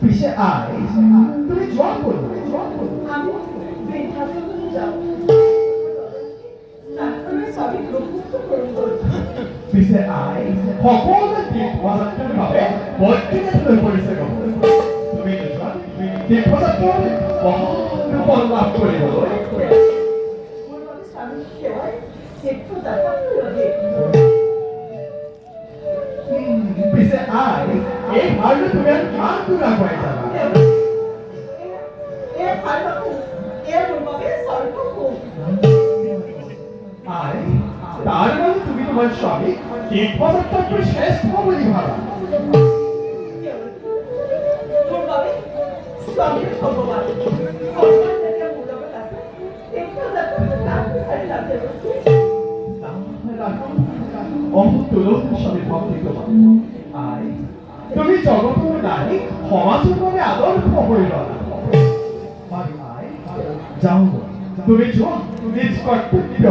পিছে আয়, তুমি জোয়ান করো, আমি বৃদ্ধাশ্রমে যাব। তারপরে সবই প্রভুত্ব গ্রহণ করব। পিছে আয়, সকলোৱে তীৰ্থযাত্ৰীৰ বাবে বৈদিকে লৈ পৰিছে গম। তুমি নোযোৱা, তীৰ্থযাত্ৰাৰ মহান ফল লাভ কৰিবলৈ মোৰ বাবে স্বামীৰ সেৱাই তীৰ্থযাত্ৰা ৰহে। পিছে আয়, এই ভাৰলৈ তুমি আৰু কিমান দূৰ আগুৱাই যাবা? এয়া ভাল নকওঁ, এয়া মোৰ বাবে স্বৰ্গ সুখ। আয়, তাৰ বাবে তুমি তোমাৰ স্বামীক তীৰ্থযাত্ৰাতকৈ শ্ৰেষ্ঠ বুলি ভাবা। মোৰ বাবে স্বামীৰ ভগৱান ভগৱান যেতিয়া মোৰ লগত আছে, তীৰ্থযাত্ৰাত তাক বিচাৰি লাভ স্বামী ভক্তি তোমাৰ। আয়, তুমি জগতৰ নাৰী সমাজৰ বাবে আদৰ্শ হৈ ৰলা। যাওঁ তুমি যোৱা, নিজ কৰ্তব্য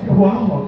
খোৱা হওক।